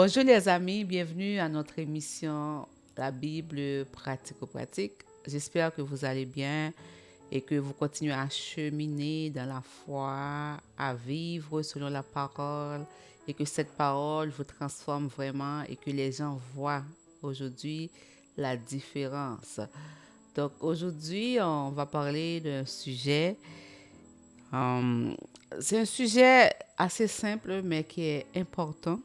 Bonjour les amis, bienvenue à notre émission La Bible pratico-pratique. J'espère que vous allez bien et que vous continuez à cheminer dans la foi, à vivre selon la parole et que cette parole vous transforme vraiment et que les gens voient aujourd'hui la différence. Donc aujourd'hui, on va parler d'un sujet. euh, c'est un sujet assez simple mais qui est important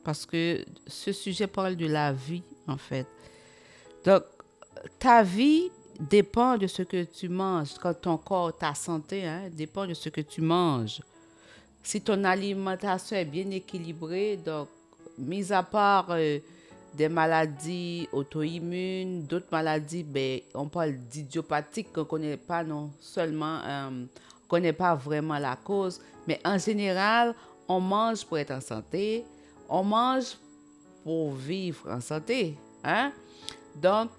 parce que ce sujet parle de la vie, en fait. Donc, ta vie dépend de ce que tu manges. Quand ton corps, ta santé, dépend de ce que tu manges. Si ton alimentation est bien équilibrée, donc, mis à part des maladies auto-immunes, d'autres maladies, ben, on parle d'idiopathiques qu'on ne connaît pas non seulement, on connaît pas vraiment la cause, mais en général, on mange pour être en santé, on mange pour vivre en santé. Hein? Donc,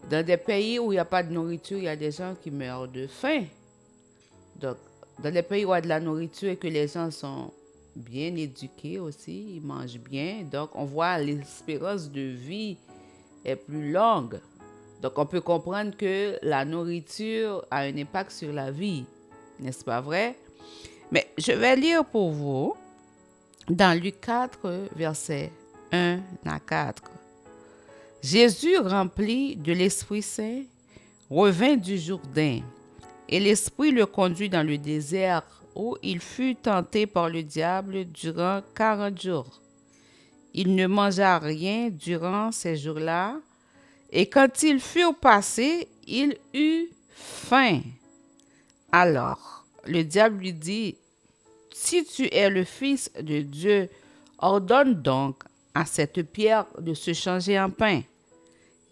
dans des pays où il n'y a pas de nourriture, il y a des gens qui meurent de faim. Donc, dans les pays où il y a de la nourriture et que les gens sont bien éduqués aussi, ils mangent bien, donc on voit l'espérance de vie est plus longue. Donc, on peut comprendre que la nourriture a un impact sur la vie, n'est-ce pas vrai? Mais je vais lire pour vous dans Luc 4, versets 1 à 4. Jésus, rempli de l'Esprit Saint, revint du Jourdain, et l'Esprit le conduit dans le désert, où il fut tenté par le diable durant 40 jours. Il ne mangea rien durant ces jours-là, et quand ils furent passés, il eut faim. Alors, le diable lui dit, si tu es le Fils de Dieu, ordonne donc à cette pierre de se changer en pain.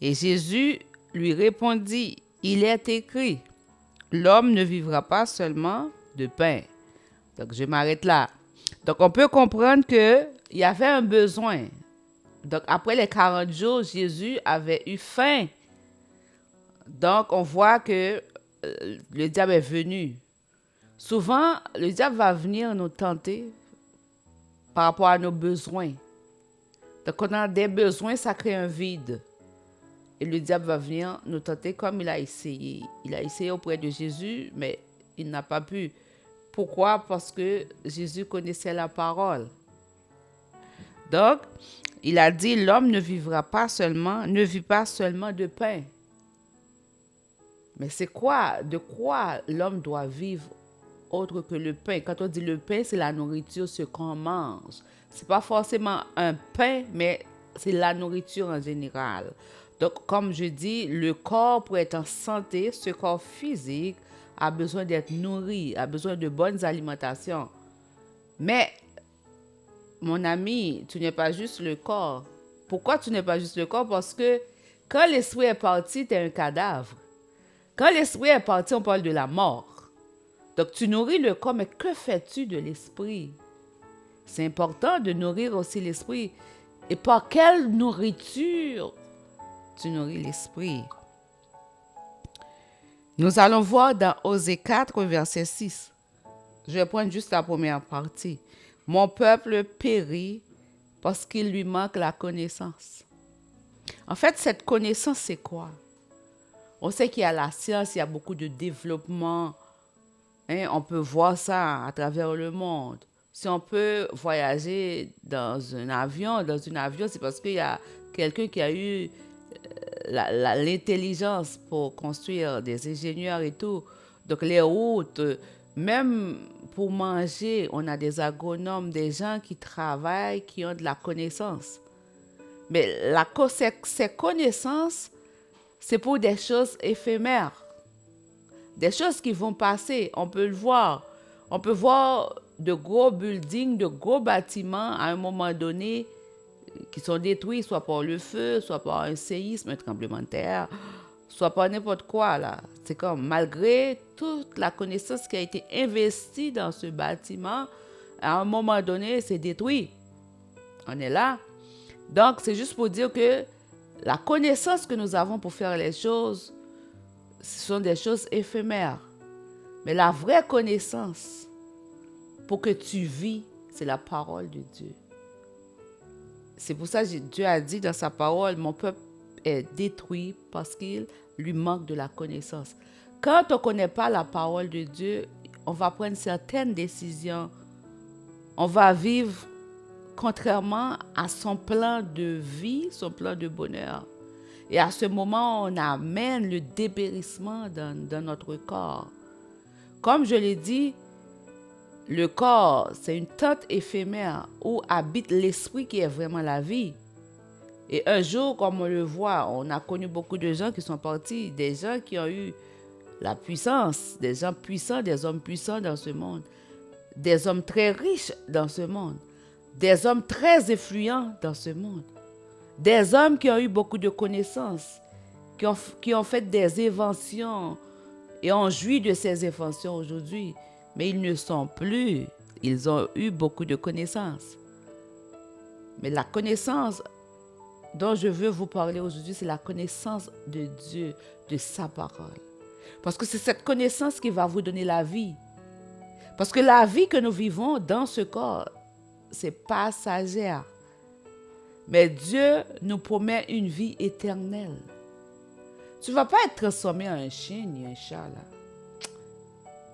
Et Jésus lui répondit, il est écrit, l'homme ne vivra pas seulement de pain. Donc, je m'arrête là. Donc, on peut comprendre qu'il y avait un besoin. Donc, après les 40 jours, Jésus avait eu faim. Donc, on voit que le diable est venu. Souvent, le diable va venir nous tenter par rapport à nos besoins. Donc, quand on a des besoins, ça crée un vide. Et le diable va venir nous tenter comme il a essayé. Il a essayé auprès de Jésus, mais il n'a pas pu. Pourquoi? Parce que Jésus connaissait la parole. Donc, il a dit, l'homme ne vivra pas seulement, ne vit pas seulement de pain. Mais c'est quoi, de quoi l'homme doit vivre autre que le pain? Quand on dit le pain, c'est la nourriture, ce qu'on mange. C'est pas forcément un pain, mais c'est la nourriture en général. Donc, comme je dis, le corps pour être en santé, ce corps physique a besoin d'être nourri, a besoin de bonnes alimentations. Mais, mon ami, tu n'es pas juste le corps. Pourquoi tu n'es pas juste le corps? Parce que quand l'esprit est parti, tu es un cadavre. Quand l'esprit est parti, on parle de la mort. Donc, tu nourris le corps, mais que fais-tu de l'esprit? C'est important de nourrir aussi l'esprit. Et par quelle nourriture tu nourris l'esprit? Nous allons voir dans Osée 4, verset 6. Je vais prendre juste la première partie. Mon peuple périt parce qu'il lui manque la connaissance. En fait, cette connaissance, c'est quoi? On sait qu'il y a la science, il y a beaucoup de développement. Hein, on peut voir ça à travers le monde. Si on peut voyager dans un avion, c'est parce qu'il y a quelqu'un qui a eu l'intelligence pour construire des ingénieurs et tout. Donc les routes, même pour manger, on a des agronomes, des gens qui travaillent, qui ont de la connaissance. Mais ces connaissances, c'est pour des choses éphémères, des choses qui vont passer. On peut le voir. On peut voir de gros buildings, de gros bâtiments à un moment donné qui sont détruits, soit par le feu, soit par un séisme, un tremblement de terre, soit par n'importe quoi, là. C'est comme, malgré toute la connaissance qui a été investie dans ce bâtiment, à un moment donné, c'est détruit. On est là. Donc, c'est juste pour dire que la connaissance que nous avons pour faire les choses, ce sont des choses éphémères. Mais la vraie connaissance, pour que tu vis, c'est la parole de Dieu. C'est pour ça que Dieu a dit dans sa parole, mon peuple est détruit parce qu'il lui manque de la connaissance. Quand on ne connaît pas la parole de Dieu, on va prendre certaines décisions. On va vivre contrairement à son plan de vie, son plan de bonheur. Et à ce moment, on amène le dépérissement dans notre corps. Comme je l'ai dit, le corps, c'est une tente éphémère où habite l'esprit qui est vraiment la vie. Et un jour, comme on le voit, on a connu beaucoup de gens qui sont partis, des gens qui ont eu la puissance, des gens puissants, des hommes puissants dans ce monde, des hommes très riches dans ce monde, des hommes très influents dans ce monde, des hommes qui ont eu beaucoup de connaissances, qui ont fait des inventions et ont joui de ces inventions aujourd'hui, mais ils ne sont plus. Ils ont eu beaucoup de connaissances. Mais la connaissance dont je veux vous parler aujourd'hui, c'est la connaissance de Dieu, de sa parole. Parce que c'est cette connaissance qui va vous donner la vie. Parce que la vie que nous vivons dans ce corps, c'est passagère. Mais Dieu nous promet une vie éternelle. Tu ne vas pas être transformé en un chien ni un chat, là.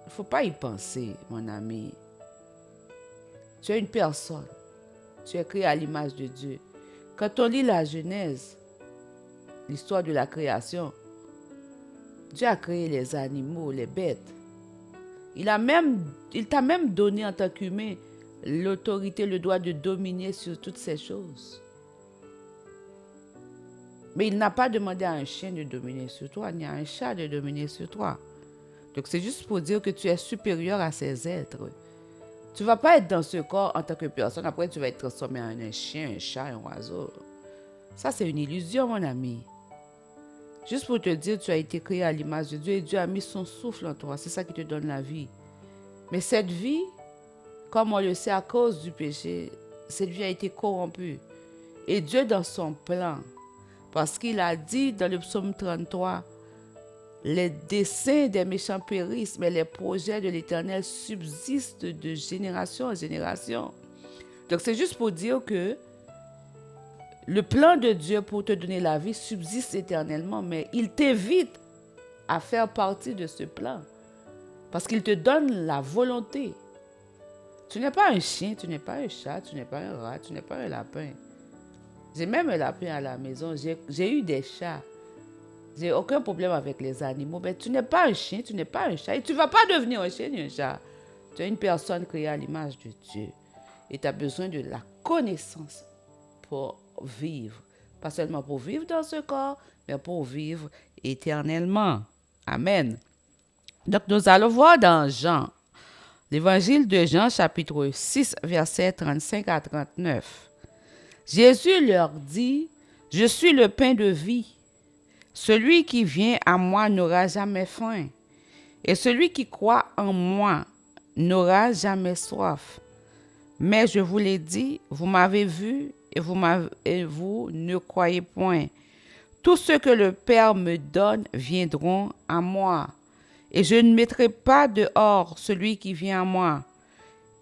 Il ne faut pas y penser, mon ami. Tu es une personne. Tu es créé à l'image de Dieu. Quand on lit la Genèse, l'histoire de la création, Dieu a créé les animaux, les bêtes. Il t'a même donné en tant qu'humain l'autorité, le droit de dominer sur toutes ces choses. Mais il n'a pas demandé à un chien de dominer sur toi, ni à un chat de dominer sur toi. Donc c'est juste pour dire que tu es supérieur à ces êtres. Tu ne vas pas être dans ce corps en tant que personne. Après, tu vas être transformé en un chien, un chat, un oiseau. Ça, c'est une illusion, mon ami. Juste pour te dire, tu as été créé à l'image de Dieu et Dieu a mis son souffle en toi. C'est ça qui te donne la vie. Mais cette vie, comme on le sait à cause du péché, cette vie a été corrompue. Et Dieu, dans son plan, parce qu'il a dit dans le psaume 33, les desseins des méchants périssent, mais les projets de l'Éternel subsistent de génération en génération. Donc c'est juste pour dire que le plan de Dieu pour te donner la vie subsiste éternellement, mais il t'invite à faire partie de ce plan. Parce qu'il te donne la volonté. Tu n'es pas un chien, tu n'es pas un chat, tu n'es pas un rat, tu n'es pas un lapin. J'ai même un lapin à la maison, j'ai eu des chats. J'ai aucun problème avec les animaux, mais tu n'es pas un chien, tu n'es pas un chat. Et tu ne vas pas devenir un chien ni un chat. Tu es une personne créée à l'image de Dieu. Et tu as besoin de la connaissance pour vivre. Pas seulement pour vivre dans ce corps, mais pour vivre éternellement. Amen. Donc nous allons voir dans Jean, l'évangile de Jean, chapitre 6, versets 35 à 39. Jésus leur dit, « Je suis le pain de vie. Celui qui vient à moi n'aura jamais faim, et celui qui croit en moi n'aura jamais soif. Mais je vous l'ai dit, vous m'avez vu et vous ne croyez point. Tous ceux que le Père me donne viendront à moi, et je ne mettrai pas dehors celui qui vient à moi,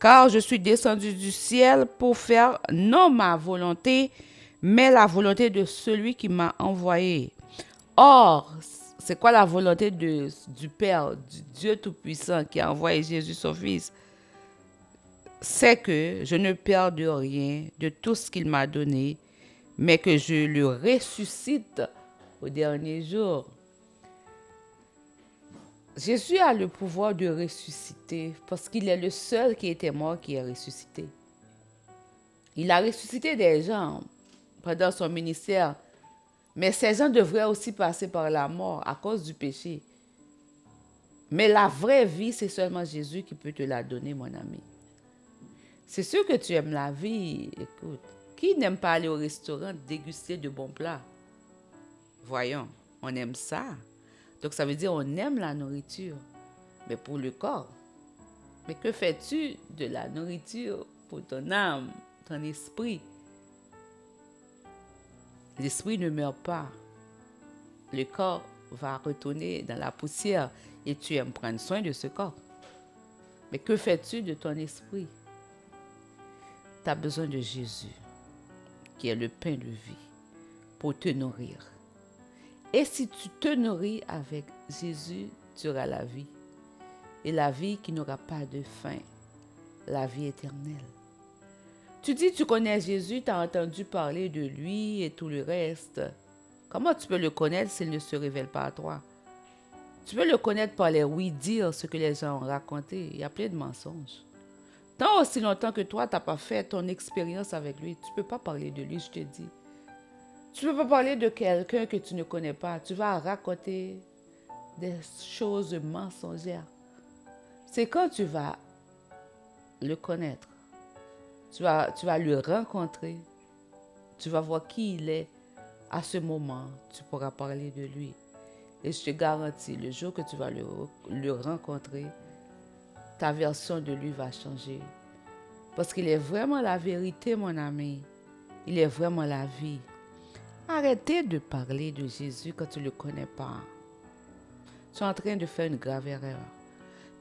car je suis descendu du ciel pour faire non ma volonté, mais la volonté de celui qui m'a envoyé. » Or, c'est quoi la volonté du Père, du Dieu Tout-Puissant qui a envoyé Jésus son Fils? C'est que je ne perde rien de tout ce qu'il m'a donné, mais que je le ressuscite au dernier jour. Jésus a le pouvoir de ressusciter parce qu'il est le seul qui était mort qui est ressuscité. Il a ressuscité des gens pendant son ministère, mais ces gens devraient aussi passer par la mort à cause du péché. Mais la vraie vie, c'est seulement Jésus qui peut te la donner, mon ami. C'est sûr que tu aimes la vie. Écoute, qui n'aime pas aller au restaurant déguster de bons plats? Voyons, on aime ça. Donc ça veut dire on aime la nourriture, mais pour le corps. Mais que fais-tu de la nourriture pour ton âme, ton esprit? L'esprit ne meurt pas. Le corps va retourner dans la poussière et tu aimes prendre soin de ce corps. Mais que fais-tu de ton esprit? Tu as besoin de Jésus. qui est le pain de vie, pour te nourrir. Et si tu te nourris avec Jésus, tu auras la vie. Et la vie qui n'aura pas de fin, la vie éternelle. Tu dis, tu connais Jésus, tu as entendu parler de lui et tout le reste. Comment tu peux le connaître s'il ne se révèle pas à toi? Tu peux le connaître par les oui-dire, ce que les gens ont raconté. Il y a plein de mensonges. Tant aussi longtemps que toi, tu n'as pas fait ton expérience avec lui, tu ne peux pas parler de lui, je te dis. Tu ne peux pas parler de quelqu'un que tu ne connais pas. Tu vas raconter des choses mensongères. C'est quand tu vas le connaître, tu vas le rencontrer, tu vas voir qui il est. À ce moment, tu pourras parler de lui. Et je te garantis, le jour que tu vas le rencontrer, ta version de lui va changer. Parce qu'il est vraiment la vérité, mon ami. Il est vraiment la vie. Arrêtez de parler de Jésus quand tu ne le connais pas. Tu es en train de faire une grave erreur.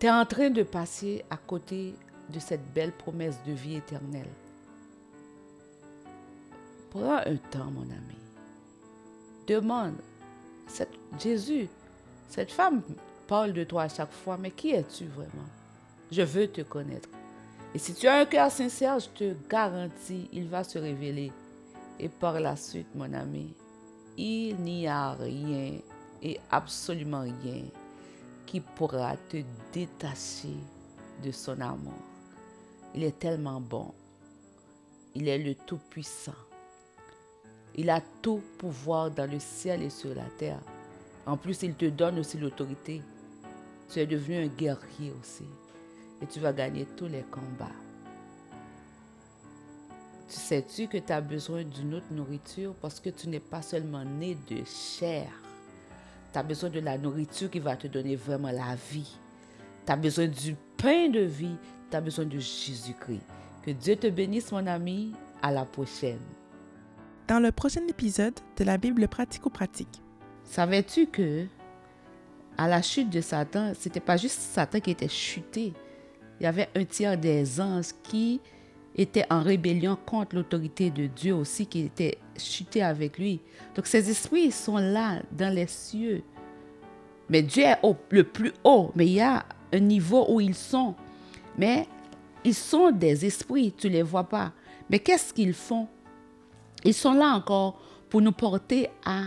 Tu es en train de passer à côté de cette belle promesse de vie éternelle. Prends un temps, mon ami. Demande, Jésus, cette femme parle de toi à chaque fois, mais qui es-tu vraiment? Je veux te connaître. Et si tu as un cœur sincère, je te garantis, il va se révéler. Et par la suite, mon ami, il n'y a rien et absolument rien qui pourra te détacher de son amour. Il est tellement bon. Il est le Tout-Puissant. Il a tout pouvoir dans le ciel et sur la terre. En plus, il te donne aussi l'autorité. Tu es devenu un guerrier aussi. Et tu vas gagner tous les combats. Tu sais-tu que tu as besoin d'une autre nourriture parce que tu n'es pas seulement né de chair. Tu as besoin de la nourriture qui va te donner vraiment la vie. Tu as besoin du pain de vie. Tu as besoin de Jésus-Christ. Que Dieu te bénisse, mon ami. À la prochaine. Dans le prochain épisode de la Bible pratico-pratique. Savais-tu que à la chute de Satan, c'était pas juste Satan qui était chuté. Il y avait un tiers des anges qui étaient en rébellion contre l'autorité de Dieu aussi, qui étaient chutés avec lui. Donc ces esprits sont là, dans les cieux. Mais Dieu est le plus haut, mais il y a un niveau où ils sont. Mais ils sont des esprits, tu ne les vois pas. Mais qu'est-ce qu'ils font? Ils sont là encore pour nous porter à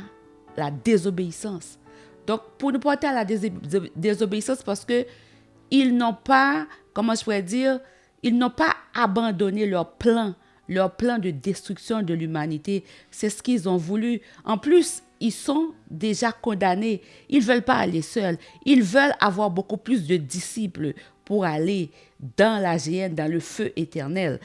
la désobéissance. Donc, pour nous porter à la désobéissance parce qu'ils n'ont pas, comment je pourrais dire, ils n'ont pas abandonné leur plan de destruction de l'humanité. C'est ce qu'ils ont voulu. En plus, ils sont déjà condamnés. Ils ne veulent pas aller seuls. Ils veulent avoir beaucoup plus de disciples pour aller dans la géhenne, dans le feu éternel.